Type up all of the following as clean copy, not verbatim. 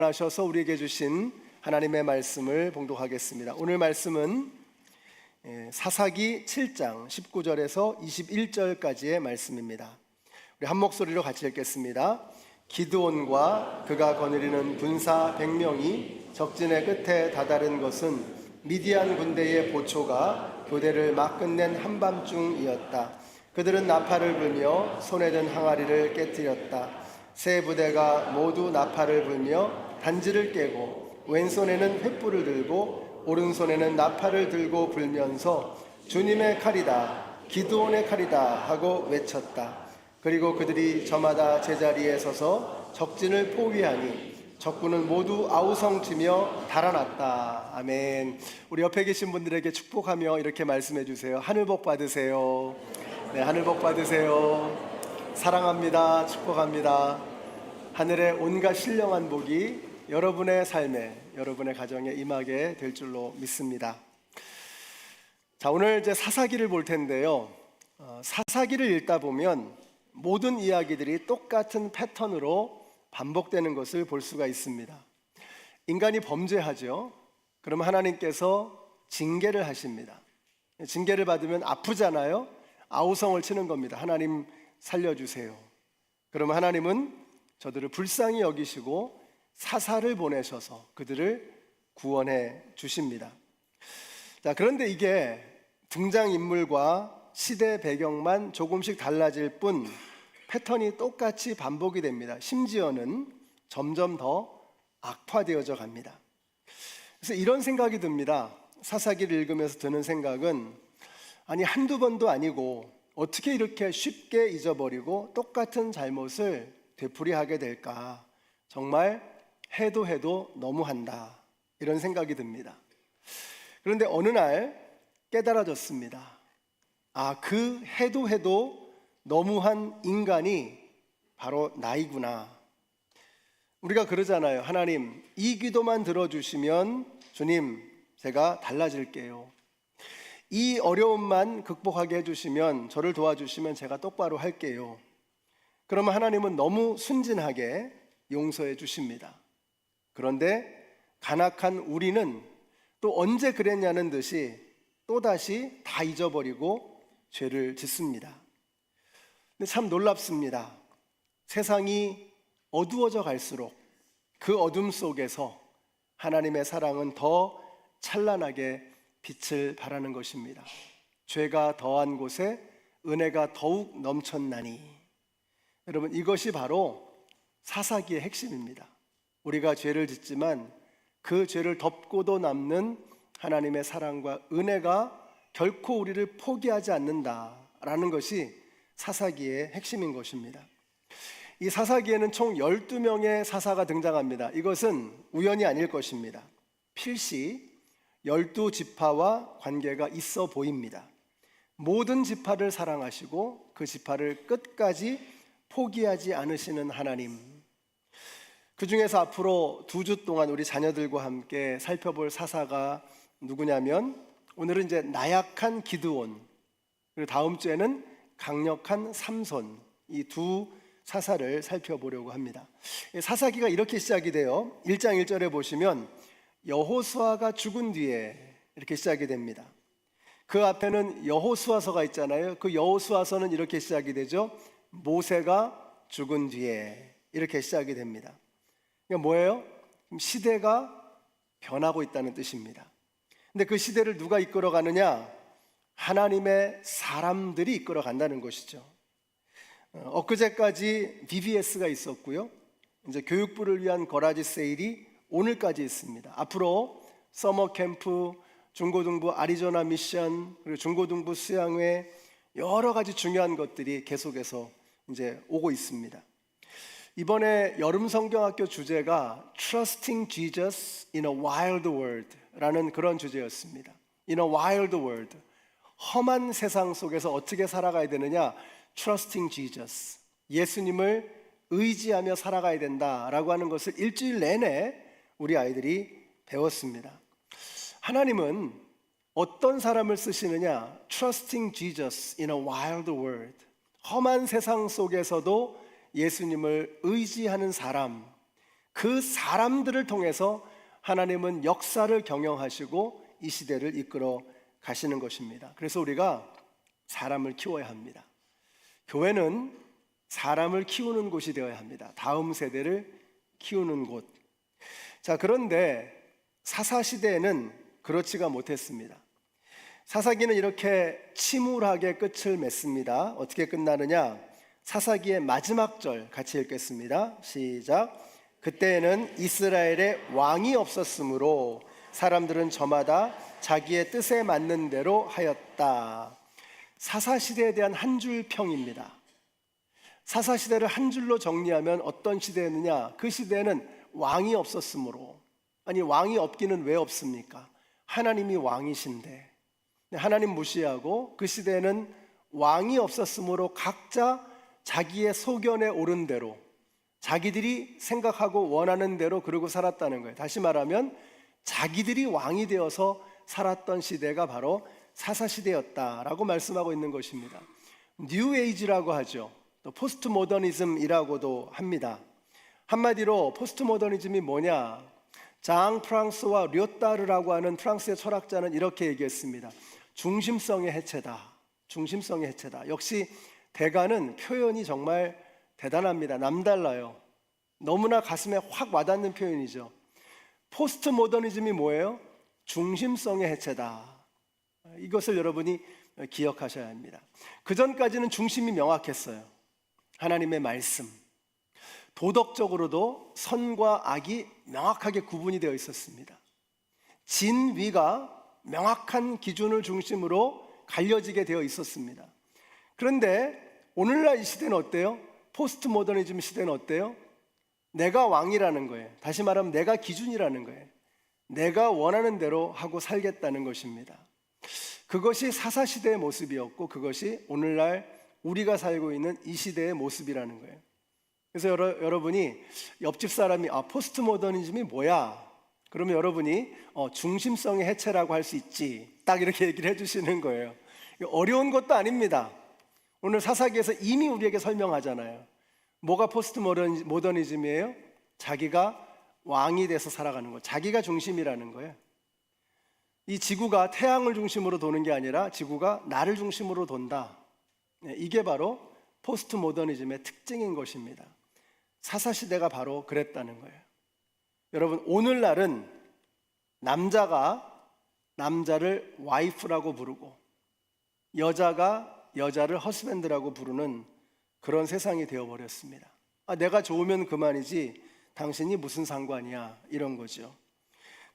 하셔서 우리에게 주신 하나님의 말씀을 봉독하겠습니다. 오늘 말씀은 사사기 7장 19절에서 21절까지의 말씀입니다. 우리 한 목소리로 같이 읽겠습니다. 기드온과 그가 거느리는 군사 100명이 적진의 끝에 다다른 것은 미디안 군대의 보초가 교대를 막 끝낸 한밤중이었다. 그들은 나팔을 불며 손에 든 항아리를 깨뜨렸다. 세 부대가 모두 나팔을 불며 단지를 깨고 왼손에는 횃불을 들고 오른손에는 나팔을 들고 불면서 주님의 칼이다, 기드온의 칼이다 하고 외쳤다. 그리고 그들이 저마다 제자리에 서서 적진을 포위하니 적군은 모두 아우성치며 달아났다. 아멘. 우리 옆에 계신 분들에게 축복하며 이렇게 말씀해 주세요. 하늘 복 받으세요. 네, 하늘 복 받으세요. 사랑합니다. 축복합니다. 하늘의 온갖 신령한 복이 여러분의 삶에, 여러분의 가정에 임하게 될 줄로 믿습니다. 자, 오늘 이제 사사기를 볼 텐데요. 사사기를 읽다 보면 모든 이야기들이 똑같은 패턴으로 반복되는 것을 볼 수가 있습니다. 인간이 범죄하죠. 그럼 하나님께서 징계를 하십니다. 징계를 받으면 아프잖아요. 아우성을 치는 겁니다. 하나님 살려주세요. 그러면 하나님은 저들을 불쌍히 여기시고 사사를 보내셔서 그들을 구원해 주십니다. 자, 그런데 이게 등장인물과 시대 배경만 조금씩 달라질 뿐 패턴이 똑같이 반복이 됩니다. 심지어는 점점 더 악화되어져 갑니다. 그래서 이런 생각이 듭니다. 사사기를 읽으면서 드는 생각은, 아니 한두 번도 아니고 어떻게 이렇게 쉽게 잊어버리고 똑같은 잘못을 되풀이하게 될까? 정말 해도 너무한다, 이런 생각이 듭니다. 그런데 어느 날 깨달아졌습니다. 그 해도 너무한 인간이 바로 나이구나. 우리가 그러잖아요. 하나님, 이 기도만 들어주시면 주님 제가 달라질게요. 이 어려움만 극복하게 해주시면, 저를 도와주시면 제가 똑바로 할게요. 그러면 하나님은 너무 순진하게 용서해 주십니다. 그런데 간악한 우리는 또 언제 그랬냐는 듯이 또다시 다 잊어버리고 죄를 짓습니다. 근데 참 놀랍습니다. 세상이 어두워져 갈수록 그 어둠 속에서 하나님의 사랑은 더 찬란하게 빛을 발하는 것입니다. 죄가 더한 곳에 은혜가 더욱 넘쳤나니. 여러분, 이것이 바로 사사기의 핵심입니다. 우리가 죄를 짓지만 그 죄를 덮고도 남는 하나님의 사랑과 은혜가 결코 우리를 포기하지 않는다라는 것이 사사기의 핵심인 것입니다. 이 사사기에는 총 12명의 사사가 등장합니다. 이것은 우연이 아닐 것입니다. 필시 12지파와 관계가 있어 보입니다. 모든 지파를 사랑하시고 그 지파를 끝까지 포기하지 않으시는 하나님, 그 중에서 앞으로 2주 동안 우리 자녀들과 함께 살펴볼 사사가 누구냐면, 오늘은 이제 나약한 기드온, 그리고 다음 주에는 강력한 삼손, 이 두 사사를 살펴보려고 합니다. 사사기가 이렇게 시작이 돼요. 1장 1절에 보시면 여호수아가 죽은 뒤에 이렇게 시작이 됩니다. 그 앞에는 여호수아서가 있잖아요. 그 여호수아서는 이렇게 시작이 되죠. 모세가 죽은 뒤에 이렇게 시작이 됩니다. 그러니까 뭐예요? 시대가 변하고 있다는 뜻입니다. 근데 그 시대를 누가 이끌어가느냐? 하나님의 사람들이 이끌어간다는 것이죠. 엊그제까지 VBS가 있었고요. 이제 교육부를 위한 거라지 세일이 오늘까지 있습니다. 앞으로 서머 캠프, 중고등부 아리조나 미션, 그리고 중고등부 수양회, 여러 가지 중요한 것들이 계속해서 이제 오고 있습니다. 이번에 여름 성경학교 주제가 Trusting Jesus in a Wild World 라는 그런 주제였습니다. In a Wild World, 험한 세상 속에서 어떻게 살아가야 되느냐? Trusting Jesus, 예수님을 의지하며 살아가야 된다라고 하는 것을 일주일 내내 우리 아이들이 배웠습니다. 하나님은 어떤 사람을 쓰시느냐? Trusting Jesus in a Wild World, 험한 세상 속에서도 예수님을 의지하는 사람, 그 사람들을 통해서 하나님은 역사를 경영하시고 이 시대를 이끌어 가시는 것입니다. 그래서 우리가 사람을 키워야 합니다. 교회는 사람을 키우는 곳이 되어야 합니다. 다음 세대를 키우는 곳. 자, 그런데 사사시대에는 그렇지가 못했습니다. 사사기는 이렇게 침울하게 끝을 맺습니다. 어떻게 끝나느냐? 사사기의 마지막 절 같이 읽겠습니다. 시작. 그때에는 이스라엘에 왕이 없었으므로 사람들은 저마다 자기의 뜻에 맞는 대로 하였다. 사사시대에 대한 한 줄 평입니다. 사사시대를 한 줄로 정리하면 어떤 시대였느냐? 그 시대에는 왕이 없었으므로. 아니, 왕이 없기는 왜 없습니까? 하나님이 왕이신데 하나님 무시하고 그 시대에는 왕이 없었으므로 각자 자기의 소견에 오른 대로 자기들이 생각하고 원하는 대로 그러고 살았다는 거예요. 다시 말하면 자기들이 왕이 되어서 살았던 시대가 바로 사사시대였다라고 말씀하고 있는 것입니다. 뉴에이지라고 하죠. 또 포스트 모더니즘이라고도 합니다. 한마디로 포스트 모더니즘이 뭐냐? 장 프랑스와 료따르라고 하는 프랑스의 철학자는 이렇게 얘기했습니다. 중심성의 해체다. 중심성의 해체다. 역시 대가는 표현이 정말 대단합니다. 남달라요. 너무나 가슴에 확 와닿는 표현이죠. 포스트 모더니즘이 뭐예요? 중심성의 해체다. 이것을 여러분이 기억하셔야 합니다. 그 전까지는 중심이 명확했어요. 하나님의 말씀. 도덕적으로도 선과 악이 명확하게 구분이 되어 있었습니다. 진위가 명확한 기준을 중심으로 갈려지게 되어 있었습니다. 그런데 오늘날 이 시대는 어때요? 포스트 모더니즘 시대는 어때요? 내가 왕이라는 거예요. 다시 말하면 내가 기준이라는 거예요. 내가 원하는 대로 하고 살겠다는 것입니다. 그것이 사사시대의 모습이었고 그것이 오늘날 우리가 살고 있는 이 시대의 모습이라는 거예요. 그래서 여러분이 옆집 사람이 포스트 모더니즘이 뭐야? 그러면 여러분이 중심성의 해체라고 할 수 있지. 딱 이렇게 얘기를 해주시는 거예요. 어려운 것도 아닙니다. 오늘 사사기에서 이미 우리에게 설명하잖아요. 뭐가 포스트 모더니즘이에요? 자기가 왕이 돼서 살아가는 거. 자기가 중심이라는 거예요. 이 지구가 태양을 중심으로 도는 게 아니라 지구가 나를 중심으로 돈다. 이게 바로 포스트 모더니즘의 특징인 것입니다. 사사시대가 바로 그랬다는 거예요. 여러분, 오늘날은 남자가 남자를 와이프라고 부르고 여자가 여자를 허스밴드라고 부르는 그런 세상이 되어버렸습니다. 내가 좋으면 그만이지 당신이 무슨 상관이야, 이런 거죠.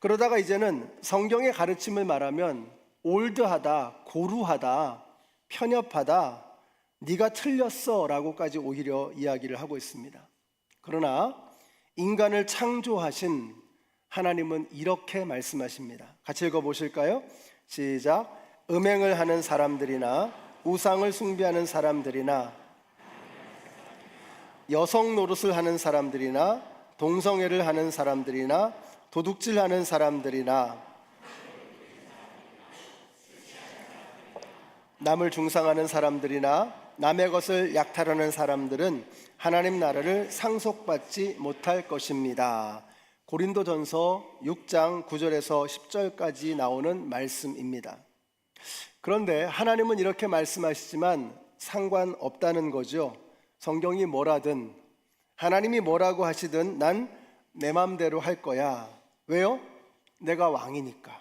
그러다가 이제는 성경의 가르침을 말하면 올드하다, 고루하다, 편협하다, 네가 틀렸어 라고까지 오히려 이야기를 하고 있습니다. 그러나 인간을 창조하신 하나님은 이렇게 말씀하십니다. 같이 읽어보실까요? 시작. 음행을 하는 사람들이나 우상을 숭배하는 사람들이나 여성 노릇을 하는 사람들이나 동성애를 하는 사람들이나 도둑질하는 사람들이나 남을 중상하는 사람들이나 남의 것을 약탈하는 사람들은 하나님 나라를 상속받지 못할 것입니다. 고린도전서 6장 9절에서 10절까지 나오는 말씀입니다. 그런데 하나님은 이렇게 말씀하시지만 상관없다는 거죠. 성경이 뭐라든 하나님이 뭐라고 하시든 난 내 맘대로 할 거야. 왜요? 내가 왕이니까.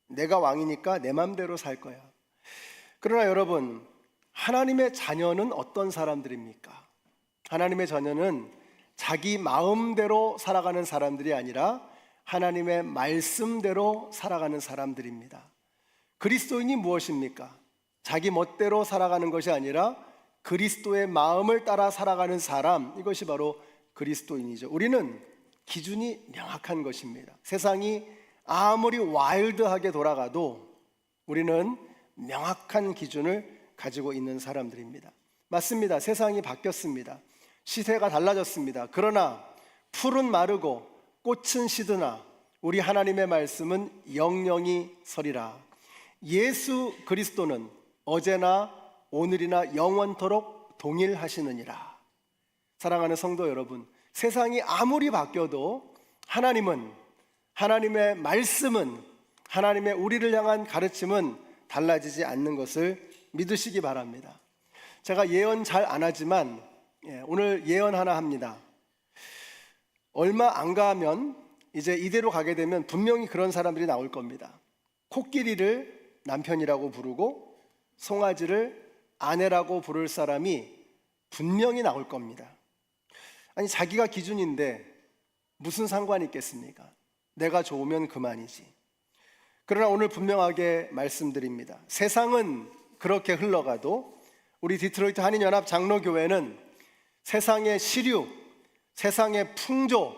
내가 왕이니까 내 맘대로 살 거야. 그러나 여러분, 하나님의 자녀는 어떤 사람들입니까? 하나님의 자녀는 자기 마음대로 살아가는 사람들이 아니라 하나님의 말씀대로 살아가는 사람들입니다. 그리스도인이 무엇입니까? 자기 멋대로 살아가는 것이 아니라 그리스도의 마음을 따라 살아가는 사람, 이것이 바로 그리스도인이죠. 우리는 기준이 명확한 것입니다. 세상이 아무리 와일드하게 돌아가도 우리는 명확한 기준을 가지고 있는 사람들입니다. 맞습니다. 세상이 바뀌었습니다. 시세가 달라졌습니다. 그러나 풀은 마르고 꽃은 시드나 우리 하나님의 말씀은 영영이 서리라. 예수 그리스도는 어제나 오늘이나 영원토록 동일하시느니라. 사랑하는 성도 여러분, 세상이 아무리 바뀌어도 하나님은, 하나님의 말씀은, 하나님의 우리를 향한 가르침은 달라지지 않는 것을 믿으시기 바랍니다. 제가 예언 잘 안 하지만 오늘 예언 하나 합니다. 얼마 안 가면 이제 이대로 가게 되면 분명히 그런 사람들이 나올 겁니다. 코끼리를 남편이라고 부르고 송아지를 아내라고 부를 사람이 분명히 나올 겁니다. 아니, 자기가 기준인데 무슨 상관이 있겠습니까? 내가 좋으면 그만이지. 그러나 오늘 분명하게 말씀드립니다. 세상은 그렇게 흘러가도 우리 디트로이트 한인연합 장로교회는 세상의 시류, 세상의 풍조,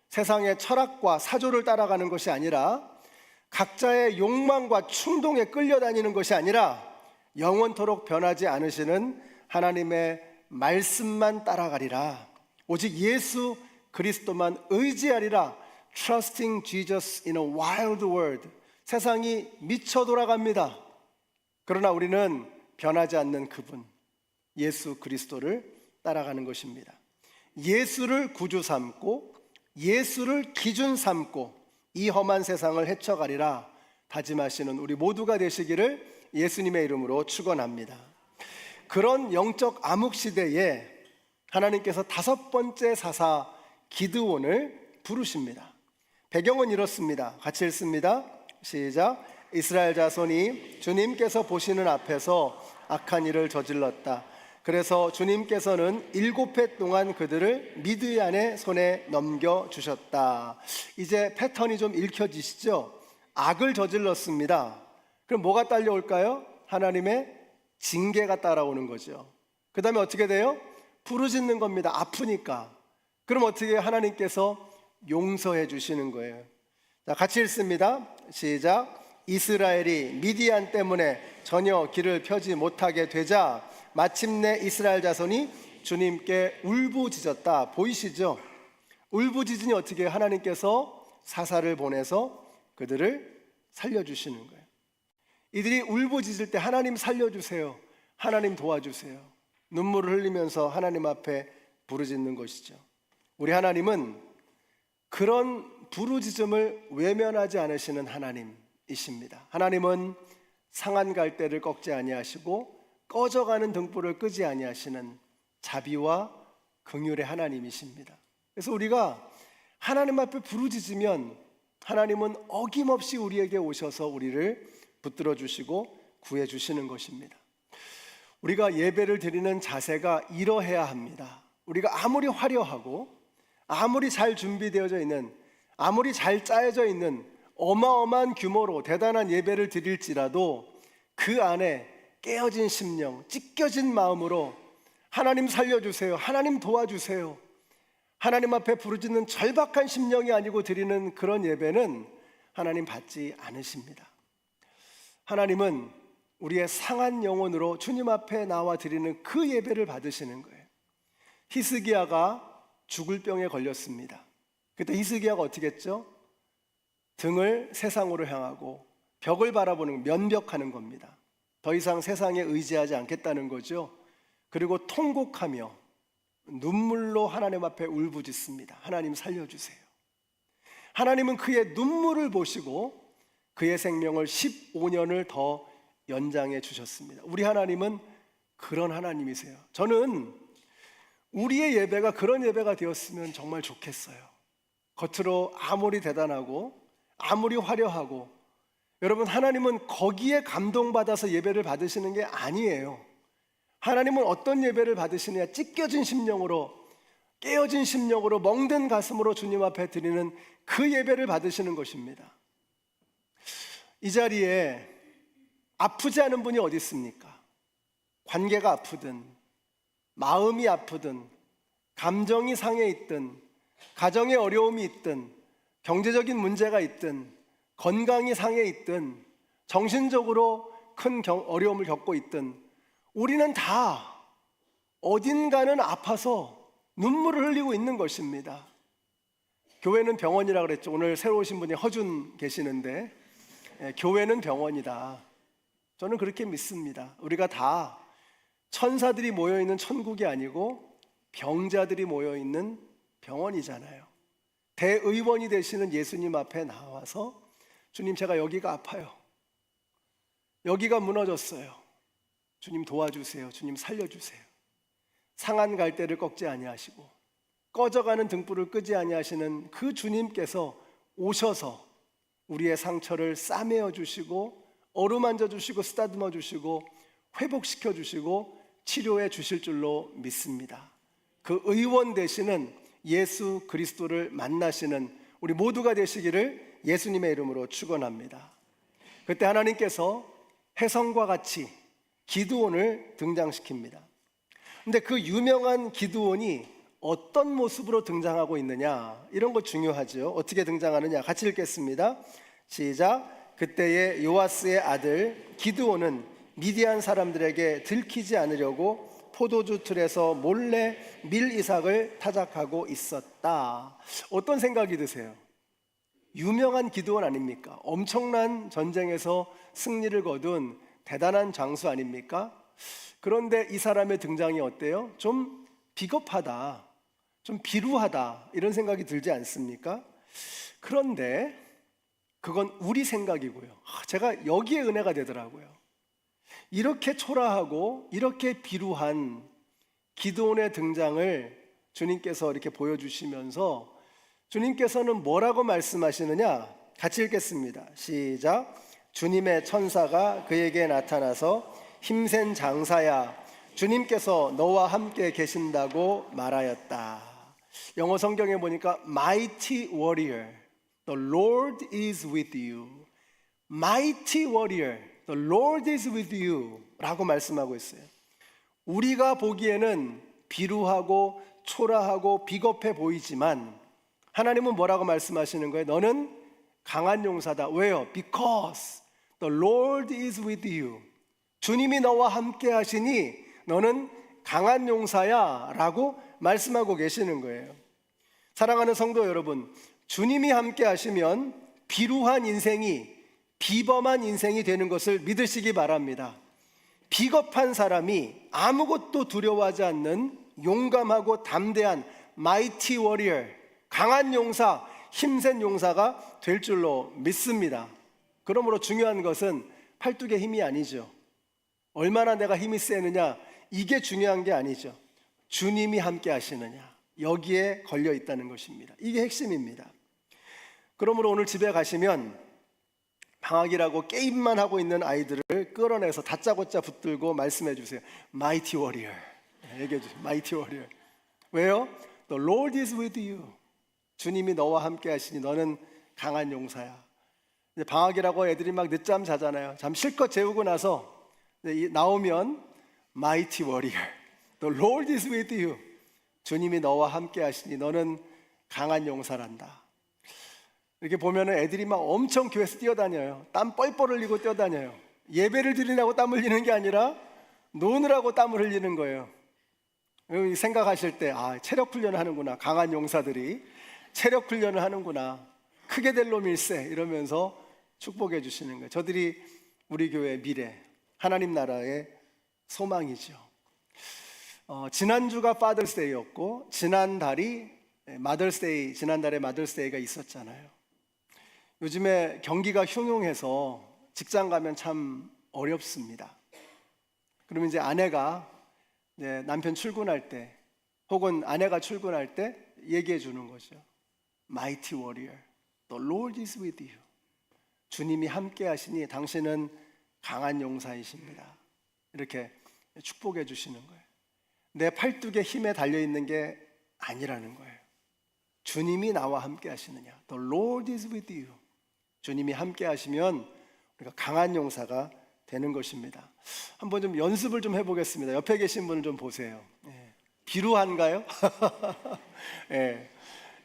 세상의 철학과 사조를 따라가는 것이 아니라, 각자의 욕망과 충동에 끌려다니는 것이 아니라 영원토록 변하지 않으시는 하나님의 말씀만 따라가리라. 오직 예수 그리스도만 의지하리라. Trusting Jesus in a wild world. 세상이 미쳐 돌아갑니다. 그러나 우리는 변하지 않는 그분, 예수 그리스도를 따라가는 것입니다. 예수를 구주 삼고 예수를 기준 삼고 이 험한 세상을 헤쳐가리라 다짐하시는 우리 모두가 되시기를 예수님의 이름으로 축원합니다. 그런 영적 암흑 시대에 하나님께서 5번째 사사 기드온을 부르십니다. 배경은 이렇습니다. 같이 읽습니다. 시작. 이스라엘 자손이 주님께서 보시는 앞에서 악한 일을 저질렀다. 그래서 주님께서는 7해 동안 그들을 미드얀의 손에 넘겨주셨다. 이제 패턴이 좀 읽혀지시죠? 악을 저질렀습니다. 그럼 뭐가 딸려올까요? 하나님의 징계가 따라오는 거죠. 그 다음에 어떻게 돼요? 부르짖는 겁니다. 아프니까. 그럼 어떻게 하나님께서 용서해 주시는 거예요. 자, 같이 읽습니다. 시작. 이스라엘이 미디안 때문에 전혀 길을 펴지 못하게 되자 마침내 이스라엘 자손이 주님께 울부짖었다. 보이시죠? 울부짖으니 어떻게 하나님께서 사사를 보내서 그들을 살려주시는 거예요. 이들이 울부짖을 때 하나님 살려주세요, 하나님 도와주세요, 눈물을 흘리면서 하나님 앞에 부르짖는 것이죠. 우리 하나님은 그런 부르짖음을 외면하지 않으시는 하나님이십니다. 하나님은 상한 갈대를 꺾지 아니하시고 꺼져가는 등불을 끄지 아니하시는 자비와 긍휼의 하나님이십니다. 그래서 우리가 하나님 앞에 부르짖으면 하나님은 어김없이 우리에게 오셔서 우리를 붙들어 주시고 구해 주시는 것입니다. 우리가 예배를 드리는 자세가 이러해야 합니다. 우리가 아무리 화려하고 아무리 잘 준비되어져 있는, 아무리 잘 짜여져 있는 어마어마한 규모로 대단한 예배를 드릴지라도 그 안에 깨어진 심령, 찢겨진 마음으로 하나님 살려주세요, 하나님 도와주세요, 하나님 앞에 부르짖는 절박한 심령이 아니고 드리는 그런 예배는 하나님 받지 않으십니다. 하나님은 우리의 상한 영혼으로 주님 앞에 나와 드리는 그 예배를 받으시는 거예요. 히스기야가 죽을 병에 걸렸습니다. 그때 히스기야가 어떻게 했죠? 등을 세상으로 향하고 벽을 바라보는, 면벽하는 겁니다. 더 이상 세상에 의지하지 않겠다는 거죠. 그리고 통곡하며 눈물로 하나님 앞에 울부짖습니다. 하나님 살려주세요. 하나님은 그의 눈물을 보시고 그의 생명을 15년을 더 연장해 주셨습니다. 우리 하나님은 그런 하나님이세요. 저는 우리의 예배가 그런 예배가 되었으면 정말 좋겠어요. 겉으로 아무리 대단하고 아무리 화려하고, 여러분, 하나님은 거기에 감동받아서 예배를 받으시는 게 아니에요. 하나님은 어떤 예배를 받으시느냐? 찢겨진 심령으로, 깨어진 심령으로, 멍든 가슴으로 주님 앞에 드리는 그 예배를 받으시는 것입니다. 이 자리에 아프지 않은 분이 어디 있습니까? 관계가 아프든, 마음이 아프든, 감정이 상해 있든, 가정에 어려움이 있든, 경제적인 문제가 있든, 건강이 상해 있든, 정신적으로 큰 어려움을 겪고 있든, 우리는 다 어딘가는 아파서 눈물을 흘리고 있는 것입니다. 교회는 병원이라고 그랬죠. 오늘 새로 오신 분이 허준 계시는데, 교회는 병원이다. 저는 그렇게 믿습니다. 우리가 다 천사들이 모여있는 천국이 아니고 병자들이 모여있는 병원이잖아요. 대의원이 되시는 예수님 앞에 나와서 주님, 제가 여기가 아파요. 여기가 무너졌어요. 주님 도와주세요. 주님 살려주세요. 상한 갈대를 꺾지 아니하시고 꺼져가는 등불을 끄지 아니하시는 그 주님께서 오셔서 우리의 상처를 싸매어 주시고 어루만져 주시고 쓰다듬어 주시고 회복시켜 주시고 치료해 주실 줄로 믿습니다. 그 의원 되시는 예수 그리스도를 만나시는 우리 모두가 되시기를 예수님의 이름으로 축원합니다. 그때 하나님께서 혜성과 같이 기드온을 등장시킵니다. 근데 그 유명한 기드온이 어떤 모습으로 등장하고 있느냐, 이런 거 중요하죠. 어떻게 등장하느냐 같이 읽겠습니다. 시작. 그때의 요아스의 아들 기드온은 미디안 사람들에게 들키지 않으려고 포도주 틀에서 몰래 밀 이삭을 타작하고 있었다. 어떤 생각이 드세요? 유명한 기드온 아닙니까? 엄청난 전쟁에서 승리를 거둔 대단한 장수 아닙니까? 그런데 이 사람의 등장이 어때요? 좀 비겁하다, 좀 비루하다, 이런 생각이 들지 않습니까? 그런데 그건 우리 생각이고요. 제가 여기에 은혜가 되더라고요. 이렇게 초라하고 이렇게 비루한 기드온의 등장을 주님께서 이렇게 보여주시면서 주님께서는 뭐라고 말씀하시느냐? 같이 읽겠습니다. 시작. 주님의 천사가 그에게 나타나서 힘센 장사야, 주님께서 너와 함께 계신다고 말하였다. 영어 성경에 보니까 Mighty warrior, the Lord is with you. Mighty warrior, the Lord is with you 라고 말씀하고 있어요. 우리가 보기에는 비루하고 초라하고 비겁해 보이지만 하나님은 뭐라고 말씀하시는 거예요? 너는 강한 용사다. 왜요? Because the Lord is with you. 주님이 너와 함께 하시니 너는 강한 용사야 라고 말씀하고 계시는 거예요. 사랑하는 성도 여러분, 주님이 함께 하시면 비루한 인생이 비범한 인생이 되는 것을 믿으시기 바랍니다. 비겁한 사람이 아무것도 두려워하지 않는 용감하고 담대한 마이티 워리어, 강한 용사, 힘센 용사가 될 줄로 믿습니다. 그러므로 중요한 것은 팔뚝의 힘이 아니죠. 얼마나 내가 힘이 세느냐, 이게 중요한 게 아니죠. 주님이 함께 하시느냐, 여기에 걸려 있다는 것입니다. 이게 핵심입니다. 그러므로 오늘 집에 가시면 방학이라고 게임만 하고 있는 아이들을 끌어내서 다짜고짜 붙들고 말씀해 주세요. Mighty warrior. 얘기해 주세요. Mighty warrior. 왜요? The Lord is with you. 주님이 너와 함께 하시니 너는 강한 용사야. 이제 방학이라고 애들이 막 늦잠 자잖아요. 잠 실컷 재우고 나서 나오면 Mighty warrior. The Lord is with you. 주님이 너와 함께 하시니 너는 강한 용사란다. 이렇게 보면은 애들이 막 엄청 교회에서 뛰어다녀요. 땀 뻘뻘 흘리고 뛰어다녀요. 예배를 드리려고 땀 흘리는 게 아니라 노느라고 땀을 흘리는 거예요. 생각하실 때 체력 훈련을 하는구나. 강한 용사들이 체력 훈련을 하는구나. 크게 될 놈일세 이러면서 축복해 주시는 거예요. 저들이 우리 교회의 미래, 하나님 나라의 소망이죠. 지난주가 파더스데이였고 지난달이 마더스데이, 지난달에 마더스데이가 있었잖아요. 요즘에 경기가 흉흉해서 직장 가면 참 어렵습니다. 그러면 이제 아내가 이제 남편 출근할 때 혹은 아내가 출근할 때 얘기해 주는 거죠. Mighty warrior, the Lord is with you. 주님이 함께 하시니 당신은 강한 용사이십니다. 이렇게 축복해 주시는 거예요. 내 팔뚝의 힘에 달려있는 게 아니라는 거예요. 주님이 나와 함께 하시느냐. The Lord is with you. 주님이 함께 하시면 우리가 강한 용사가 되는 것입니다. 한번 좀 연습을 좀 해보겠습니다. 옆에 계신 분을 좀 보세요. 비루한가요?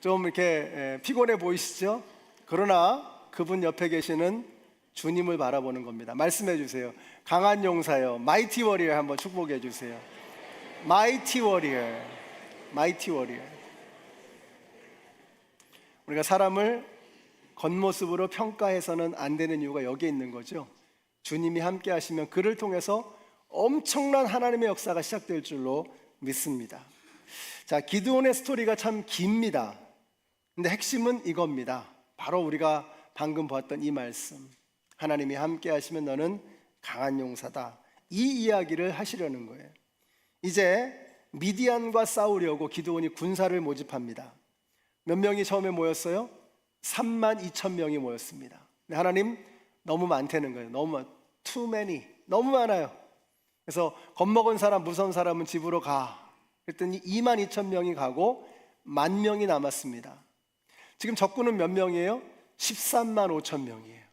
좀 이렇게 피곤해 보이시죠? 그러나 그분 옆에 계시는 주님을 바라보는 겁니다. 말씀해 주세요. 강한 용사요, 마이티 워리어 한번 축복해 주세요. 마이티 워리어, 마이티 워리어. 우리가 사람을 겉모습으로 평가해서는 안 되는 이유가 여기에 있는 거죠. 주님이 함께 하시면 그를 통해서 엄청난 하나님의 역사가 시작될 줄로 믿습니다. 자, 기드온의 스토리가 참 깁니다. 근데 핵심은 이겁니다. 바로 우리가 방금 보았던 이 말씀. 하나님이 함께 하시면 너는 강한 용사다. 이 이야기를 하시려는 거예요. 이제 미디안과 싸우려고 기드온이 군사를 모집합니다. 몇 명이 처음에 모였어요? 32,000명이 모였습니다. 근데 하나님 너무 많다는 거예요. 너무 too many, 너무 많아요. 그래서 겁먹은 사람, 무서운 사람은 집으로 가. 그랬더니 22,000명이 가고 10,000명이 남았습니다. 지금 적군은 몇 명이에요? 135,000명이에요.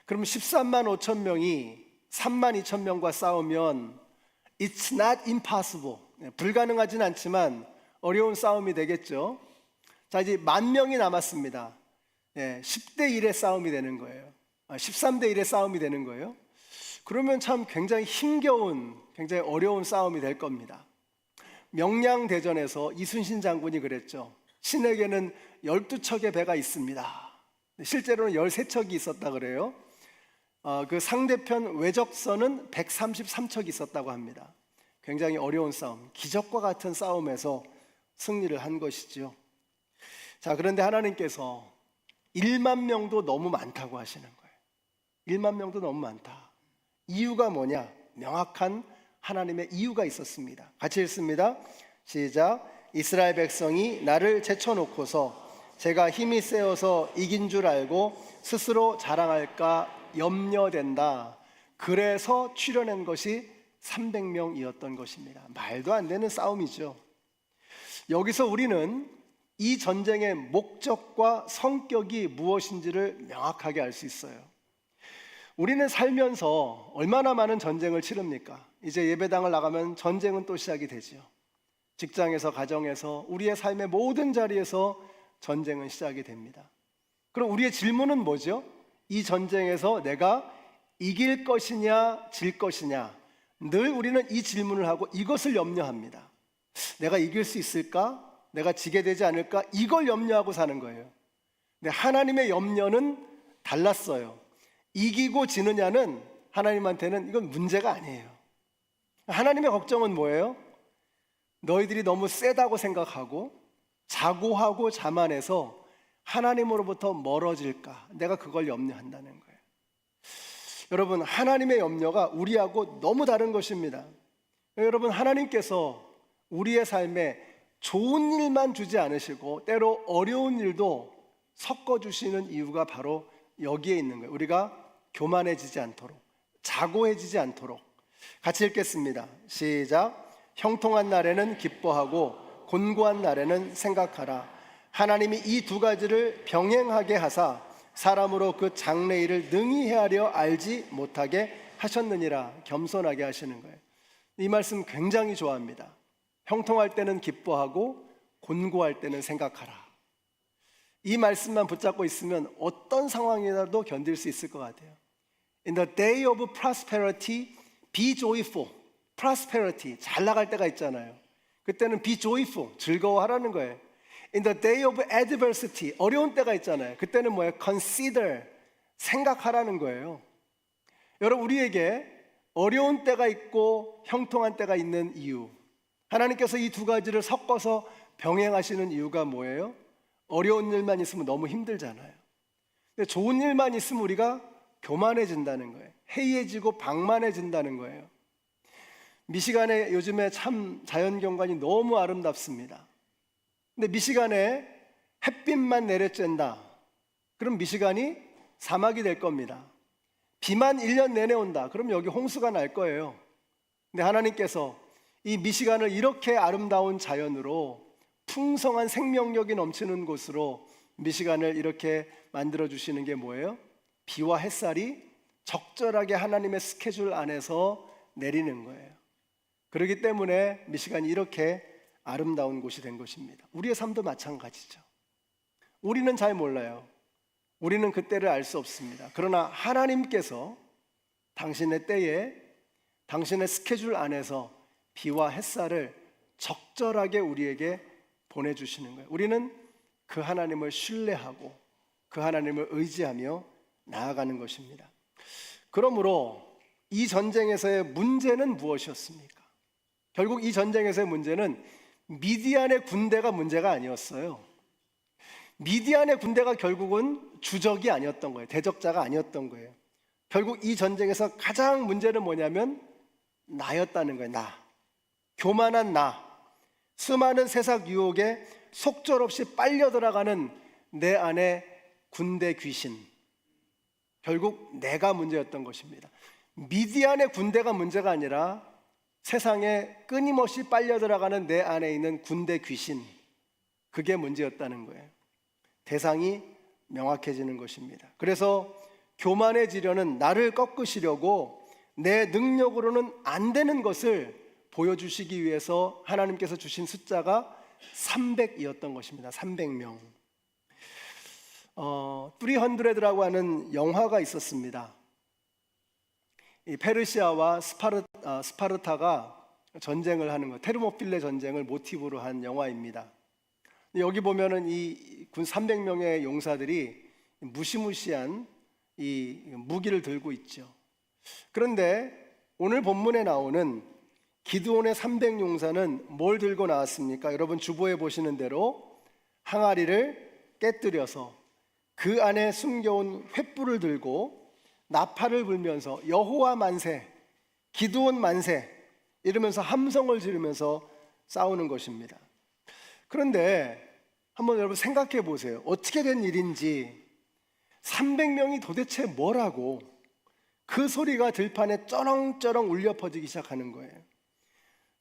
그럼 135,000명이 32,000명과 싸우면 It's not impossible. 불가능하진 않지만 어려운 싸움이 되겠죠. 자, 이제 10,000명이 남았습니다. 10대 1의 싸움이 되는 거예요. 13대 1의 싸움이 되는 거예요. 그러면 참 굉장히 힘겨운, 굉장히 어려운 싸움이 될 겁니다. 명량대전에서 이순신 장군이 그랬죠. 신에게는 12척의 배가 있습니다. 실제로는 13척이 있었다 그래요. 그 상대편 외적선은 133척이 있었다고 합니다. 굉장히 어려운 싸움, 기적과 같은 싸움에서 승리를 한 것이죠. 자, 그런데 하나님께서 1만 명도 너무 많다고 하시는 거예요. 1만 명도 너무 많다. 이유가 뭐냐? 명확한 하나님의 이유가 있었습니다. 같이 읽습니다. 시작. 이스라엘 백성이 나를 제쳐놓고서 제가 힘이 세어서 이긴 줄 알고 스스로 자랑할까 염려된다. 그래서 출현한 것이 300명이었던 것입니다. 말도 안 되는 싸움이죠. 여기서 우리는 이 전쟁의 목적과 성격이 무엇인지를 명확하게 알 수 있어요. 우리는 살면서 얼마나 많은 전쟁을 치릅니까? 이제 예배당을 나가면 전쟁은 또 시작이 되죠. 직장에서, 가정에서, 우리의 삶의 모든 자리에서 전쟁은 시작이 됩니다. 그럼 우리의 질문은 뭐죠? 이 전쟁에서 내가 이길 것이냐 질 것이냐, 늘 우리는 이 질문을 하고 이것을 염려합니다. 내가 이길 수 있을까? 내가 지게 되지 않을까? 이걸 염려하고 사는 거예요. 근데 하나님의 염려는 달랐어요. 이기고 지느냐는 하나님한테는 이건 문제가 아니에요. 하나님의 걱정은 뭐예요? 너희들이 너무 세다고 생각하고 자고하고 자만해서 하나님으로부터 멀어질까? 내가 그걸 염려한다는 거예요. 여러분, 하나님의 염려가 우리하고 너무 다른 것입니다. 여러분, 하나님께서 우리의 삶에 좋은 일만 주지 않으시고 때로 어려운 일도 섞어주시는 이유가 바로 여기에 있는 거예요. 우리가 교만해지지 않도록, 자고해지지 않도록. 같이 읽겠습니다. 시작. 형통한 날에는 기뻐하고 곤고한 날에는 생각하라. 하나님이 이 두 가지를 병행하게 하사 사람으로 그 장래일을 능히 헤아려 알지 못하게 하셨느니라. 겸손하게 하시는 거예요. 이 말씀 굉장히 좋아합니다. 형통할 때는 기뻐하고 곤고할 때는 생각하라. 이 말씀만 붙잡고 있으면 어떤 상황이라도 견딜 수 있을 것 같아요. In the day of prosperity, be joyful. prosperity, 잘 나갈 때가 있잖아요. 그때는 be joyful, 즐거워하라는 거예요. In the day of adversity, 어려운 때가 있잖아요. 그때는 뭐예요? consider, 생각하라는 거예요. 여러분, 우리에게 어려운 때가 있고 형통한 때가 있는 이유, 하나님께서 이 두 가지를 섞어서 병행하시는 이유가 뭐예요? 어려운 일만 있으면 너무 힘들잖아요. 근데 좋은 일만 있으면 우리가 교만해진다는 거예요. 해이해지고 방만해진다는 거예요. 미시간에 요즘에 참 자연경관이 너무 아름답습니다. 근데 미시간에 햇빛만 내려쬐다. 그럼 미시간이 사막이 될 겁니다. 비만 1년 내내 온다. 그럼 여기 홍수가 날 거예요. 근데 하나님께서 이 미시간을 이렇게 아름다운 자연으로 풍성한 생명력이 넘치는 곳으로 미시간을 이렇게 만들어 주시는 게 뭐예요? 비와 햇살이 적절하게 하나님의 스케줄 안에서 내리는 거예요. 그렇기 때문에 미시간이 이렇게 아름다운 곳이 된 것입니다. 우리의 삶도 마찬가지죠. 우리는 잘 몰라요. 우리는 그때를 알 수 없습니다. 그러나 하나님께서 당신의 때에 당신의 스케줄 안에서 비와 햇살을 적절하게 우리에게 보내주시는 거예요. 우리는 그 하나님을 신뢰하고 그 하나님을 의지하며 나아가는 것입니다. 그러므로 이 전쟁에서의 문제는 무엇이었습니까? 결국 이 전쟁에서의 문제는 미디안의 군대가 문제가 아니었어요. 미디안의 군대가 결국은 주적이 아니었던 거예요. 대적자가 아니었던 거예요. 결국 이 전쟁에서 가장 문제는 뭐냐면 나였다는 거예요. 나. 교만한 나. 수많은 세상 유혹에 속절없이 빨려 들어가는 내 안의 군대 귀신. 결국 내가 문제였던 것입니다. 미디안의 군대가 문제가 아니라 세상에 끊임없이 빨려 들어가는 내 안에 있는 군대 귀신. 그게 문제였다는 거예요. 대상이 명확해지는 것입니다. 그래서 교만해지려는 나를 꺾으시려고 내 능력으로는 안 되는 것을 보여주시기 위해서 하나님께서 주신 숫자가 300이었던 것입니다. 300명. 300라고 하는 영화가 있었습니다. 이 페르시아와 스파르타가 전쟁을 하는 것, 테르모필레 전쟁을 모티브로 한 영화입니다. 여기 보면은 이 군 300명의 용사들이 무시무시한 이 무기를 들고 있죠. 그런데 오늘 본문에 나오는 기드온의 300용사는 뭘 들고 나왔습니까? 여러분 주보에 보시는 대로 항아리를 깨뜨려서 그 안에 숨겨온 횃불을 들고 나팔을 불면서 여호와 만세, 기드온 만세 이러면서 함성을 지르면서 싸우는 것입니다. 그런데 한번 여러분 생각해 보세요. 어떻게 된 일인지 300명이 도대체 뭐라고 그 소리가 들판에 쩌렁쩌렁 울려 퍼지기 시작하는 거예요.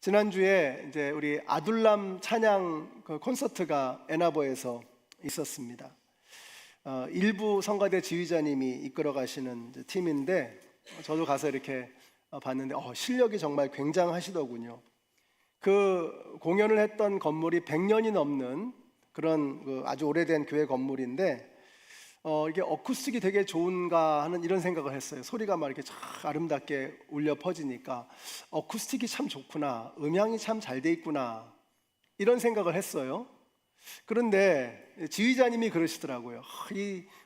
지난주에 이제 우리 아둘람 찬양 콘서트가 에나버에서 있었습니다. 일부 성가대 지휘자님이 이끌어 가시는 팀인데 저도 가서 이렇게 봤는데 실력이 정말 굉장하시더군요. 그 공연을 했던 건물이 100년이 넘는 그런 아주 오래된 교회 건물인데 이게 어쿠스틱이 되게 좋은가 하는 이런 생각을 했어요. 소리가 막 이렇게 참 아름답게 울려 퍼지니까 어쿠스틱이 참 좋구나, 음향이 참 잘 돼 있구나 이런 생각을 했어요. 그런데 지휘자님이 그러시더라고요.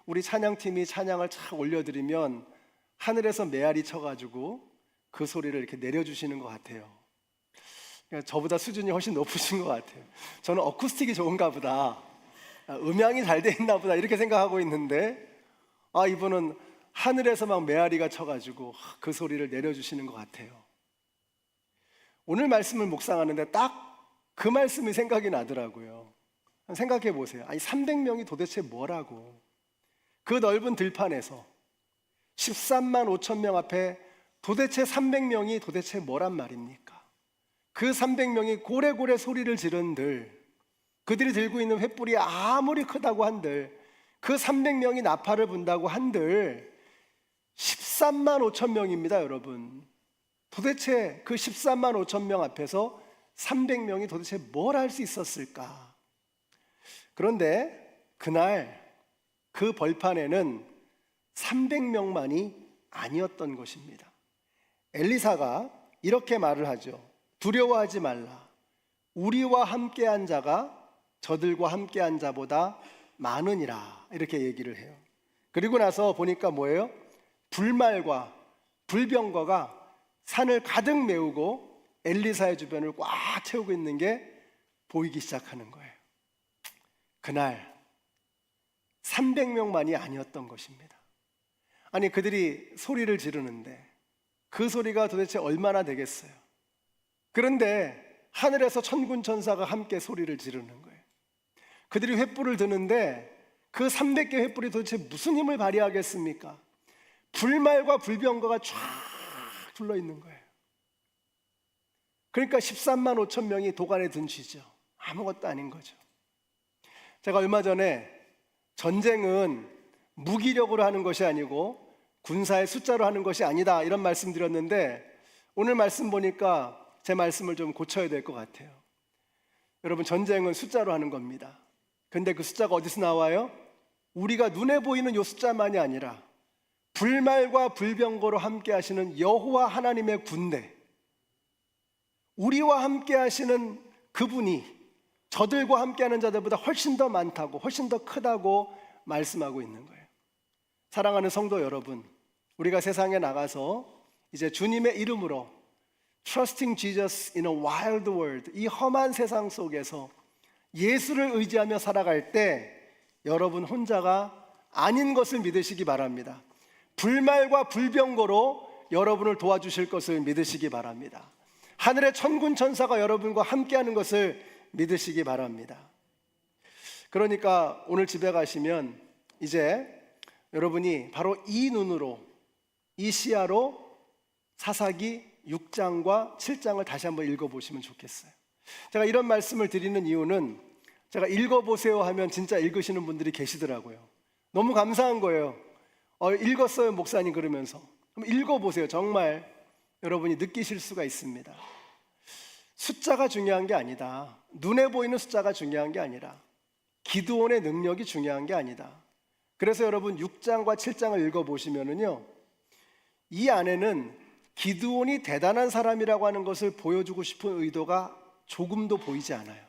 우리 찬양팀이 찬양을 참 올려드리면 하늘에서 메아리 쳐가지고 그 소리를 이렇게 내려주시는 것 같아요. 그러니까 저보다 수준이 훨씬 높으신 것 같아요. 저는 어쿠스틱이 좋은가 보다, 음향이 잘 돼 있나 보다 이렇게 생각하고 있는데 이분은 하늘에서 막 메아리가 쳐가지고 그 소리를 내려주시는 것 같아요. 오늘 말씀을 묵상하는데 딱 그 말씀이 생각이 나더라고요. 생각해 보세요. 300명이 도대체 뭐라고 그 넓은 들판에서 13만 5천 명 앞에 도대체 300명이 도대체 뭐란 말입니까? 그 300명이 고래고래 소리를 지른들, 그들이 들고 있는 횃불이 아무리 크다고 한들, 그 300명이 나팔을 분다고 한들 13만 5천 명입니다, 여러분. 도대체 그 13만 5천 명 앞에서 300명이 도대체 뭘 할 수 있었을까? 그런데 그날 그 벌판에는 300명만이 아니었던 것입니다. 엘리사가 이렇게 말을 하죠. 두려워하지 말라. 우리와 함께한 자가 저들과 함께한 자보다 많으니라. 이렇게 얘기를 해요. 그리고 나서 보니까 뭐예요? 불말과 불병거가 산을 가득 메우고 엘리사의 주변을 꽉 채우고 있는 게 보이기 시작하는 거예요. 그날 300명만이 아니었던 것입니다. 아니 그들이 소리를 지르는데 그 소리가 도대체 얼마나 되겠어요? 그런데 하늘에서 천군 천사가 함께 소리를 지르는 거예요. 그들이 횃불을 드는데 그 300개 횃불이 도대체 무슨 힘을 발휘하겠습니까? 불말과 불병거가 쫙 둘러 있는 거예요. 그러니까 13만 5천 명이 도간에 든 쥐죠. 아무것도 아닌 거죠. 제가 얼마 전에 전쟁은 무기력으로 하는 것이 아니고 군사의 숫자로 하는 것이 아니다 이런 말씀 드렸는데 오늘 말씀 보니까 제 말씀을 좀 고쳐야 될 것 같아요. 여러분 전쟁은 숫자로 하는 겁니다. 근데 그 숫자가 어디서 나와요? 우리가 눈에 보이는 이 숫자만이 아니라 불말과 불병거로 함께 하시는 여호와 하나님의 군대, 우리와 함께 하시는 그분이 저들과 함께하는 자들보다 훨씬 더 많다고, 훨씬 더 크다고 말씀하고 있는 거예요. 사랑하는 성도 여러분, 우리가 세상에 나가서 이제 주님의 이름으로 Trusting Jesus in a wild world, 이 험한 세상 속에서 예수를 의지하며 살아갈 때 여러분 혼자가 아닌 것을 믿으시기 바랍니다. 불말과 불병거로 여러분을 도와주실 것을 믿으시기 바랍니다. 하늘의 천군 천사가 여러분과 함께하는 것을 믿으시기 바랍니다. 그러니까 오늘 집에 가시면 이제 여러분이 바로 이 눈으로, 이 시야로 사사기 6장과 7장을 다시 한번 읽어보시면 좋겠어요. 제가 이런 말씀을 드리는 이유는 제가 읽어보세요 하면 진짜 읽으시는 분들이 계시더라고요. 너무 감사한 거예요. 읽었어요 목사님 그러면서. 그럼 읽어보세요. 정말 여러분이 느끼실 수가 있습니다. 숫자가 중요한 게 아니다. 눈에 보이는 숫자가 중요한 게 아니라 기드온의 능력이 중요한 게 아니다. 그래서 여러분 6장과 7장을 읽어보시면은요, 이 안에는 기드온이 대단한 사람이라고 하는 것을 보여주고 싶은 의도가 조금도 보이지 않아요.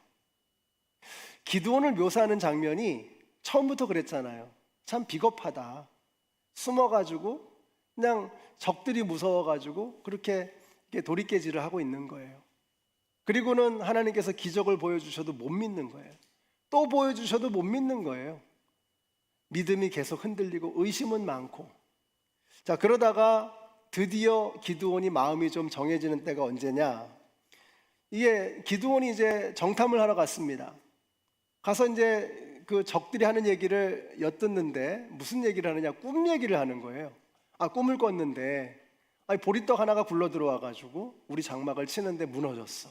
기드온을 묘사하는 장면이 처음부터 그랬잖아요. 참 비겁하다. 숨어가지고 그냥 적들이 무서워가지고 그렇게 도리깨질을 하고 있는 거예요. 그리고는 하나님께서 기적을 보여주셔도 못 믿는 거예요. 또 보여주셔도 못 믿는 거예요. 믿음이 계속 흔들리고 의심은 많고. 자, 그러다가 드디어 기드온이 마음이 좀 정해지는 때가 언제냐? 이게 기드온이 이제 정탐을 하러 갔습니다. 가서 이제 그 적들이 하는 얘기를 엿듣는데 무슨 얘기를 하느냐? 꿈 얘기를 하는 거예요. 꿈을 꿨는데 보리떡 하나가 굴러 들어와가지고 우리 장막을 치는데 무너졌어.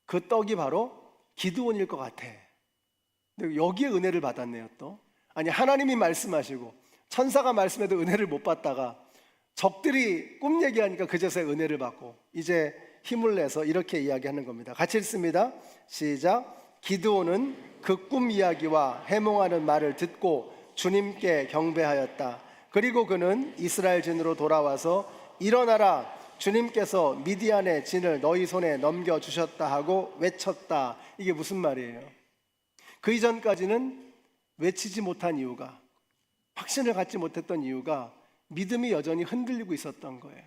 그 떡이 바로 기드온일 것 같아. 근데 여기에 은혜를 받았네요. 또 하나님이 말씀하시고 천사가 말씀해도 은혜를 못 받다가 적들이 꿈 얘기하니까 그제서야 은혜를 받고 이제 힘을 내서 이렇게 이야기하는 겁니다. 같이 읽습니다. 시작. 기드온은 그 꿈 이야기와 해몽하는 말을 듣고 주님께 경배하였다. 그리고 그는 이스라엘 진으로 돌아와서 일어나라, 주님께서 미디안의 진을 너희 손에 넘겨주셨다 하고 외쳤다. 이게 무슨 말이에요? 그 이전까지는 외치지 못한 이유가, 확신을 갖지 못했던 이유가 믿음이 여전히 흔들리고 있었던 거예요.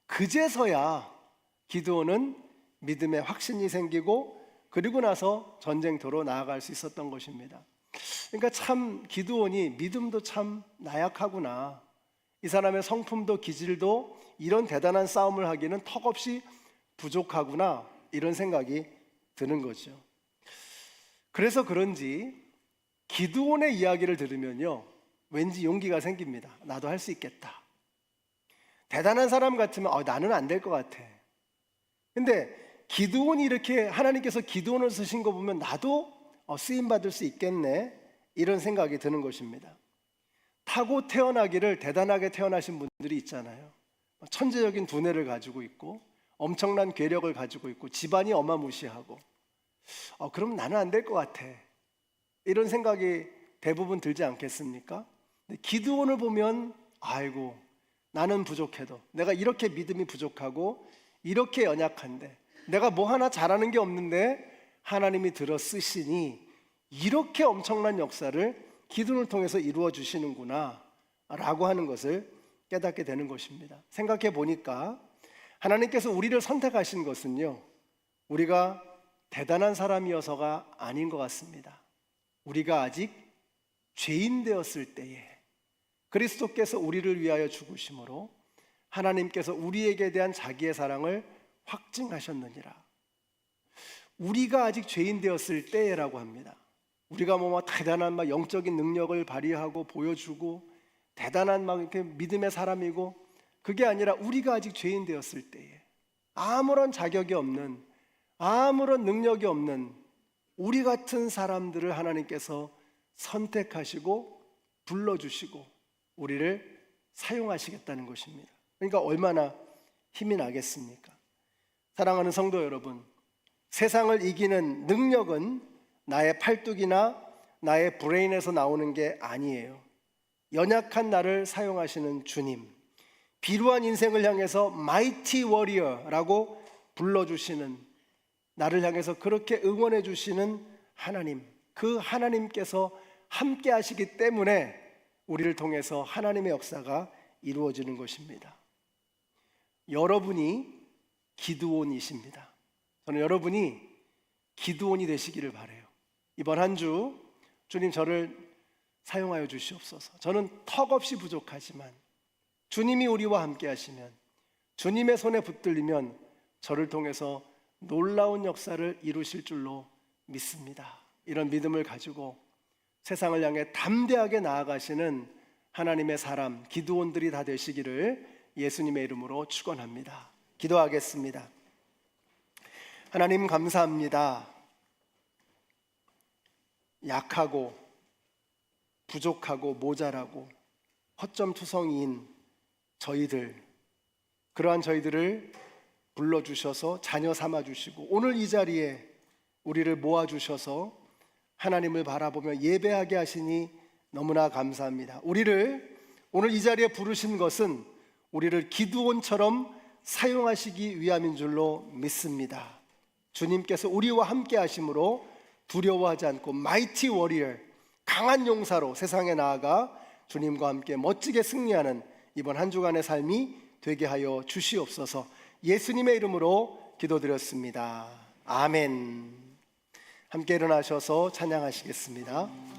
그제서야 기드온은 믿음에 확신이 생기고 그리고 나서 전쟁터로 나아갈 수 있었던 것입니다. 그러니까 참 기드온이 믿음도 참 나약하구나. 이 사람의 성품도 기질도 이런 대단한 싸움을 하기는 턱없이 부족하구나, 이런 생각이 드는 거죠. 그래서 그런지 기드온의 이야기를 들으면요, 왠지 용기가 생깁니다. 나도 할 수 있겠다. 대단한 사람 같으면 나는 안 될 것 같아. 근데 기드온이 이렇게 하나님께서 기드온을 쓰신 거 보면 나도 쓰임받을 수 있겠네, 이런 생각이 드는 것입니다. 타고 태어나기를 대단하게 태어나신 분들이 있잖아요. 천재적인 두뇌를 가지고 있고 엄청난 괴력을 가지고 있고 집안이 어마무시하고 그럼 나는 안 될 것 같아, 이런 생각이 대부분 들지 않겠습니까? 근데 기드온을 보면 아이고, 나는 부족해도, 내가 이렇게 믿음이 부족하고 이렇게 연약한데, 내가 뭐 하나 잘하는 게 없는데 하나님이 들어 쓰시니 이렇게 엄청난 역사를 기드온을 통해서 이루어 주시는구나 라고 하는 것을 깨닫게 되는 것입니다. 생각해 보니까 하나님께서 우리를 선택하신 것은요, 우리가 대단한 사람이어서가 아닌 것 같습니다. 우리가 아직 죄인 되었을 때에 그리스도께서 우리를 위하여 죽으심으로 하나님께서 우리에게 대한 자기의 사랑을 확증하셨느니라. 우리가 아직 죄인 되었을 때라고 합니다. 우리가 대단한 영적인 능력을 발휘하고 보여주고 대단한 이렇게 믿음의 사람이고, 그게 아니라 우리가 아직 죄인 되었을 때에 아무런 자격이 없는, 아무런 능력이 없는 우리 같은 사람들을 하나님께서 선택하시고 불러주시고 우리를 사용하시겠다는 것입니다. 그러니까 얼마나 힘이 나겠습니까? 사랑하는 성도 여러분, 세상을 이기는 능력은 나의 팔뚝이나 나의 브레인에서 나오는 게 아니에요. 연약한 나를 사용하시는 주님, 비루한 인생을 향해서 마이티 워리어라고 불러주시는, 나를 향해서 그렇게 응원해 주시는 하나님, 그 하나님께서 함께 하시기 때문에 우리를 통해서 하나님의 역사가 이루어지는 것입니다. 여러분이 기드온이십니다. 저는 여러분이 기드온이 되시기를 바라요. 이번 한 주 주님 저를 사용하여 주시옵소서. 저는 턱없이 부족하지만 주님이 우리와 함께 하시면, 주님의 손에 붙들리면 저를 통해서 놀라운 역사를 이루실 줄로 믿습니다. 이런 믿음을 가지고 세상을 향해 담대하게 나아가시는 하나님의 사람 기드온들이 다 되시기를 예수님의 이름으로 축원합니다. 기도하겠습니다. 하나님 감사합니다. 약하고 부족하고 모자라고 허점투성이인 저희들, 그러한 저희들을 불러주셔서 자녀 삼아주시고 오늘 이 자리에 우리를 모아주셔서 하나님을 바라보며 예배하게 하시니 너무나 감사합니다. 우리를 오늘 이 자리에 부르신 것은 우리를 기드온처럼 사용하시기 위함인 줄로 믿습니다. 주님께서 우리와 함께 하심으로 두려워하지 않고 마이티 워리어, 강한 용사로 세상에 나아가 주님과 함께 멋지게 승리하는 이번 한 주간의 삶이 되게 하여 주시옵소서. 예수님의 이름으로 기도드렸습니다. 아멘. 함께 일어나셔서 찬양하시겠습니다.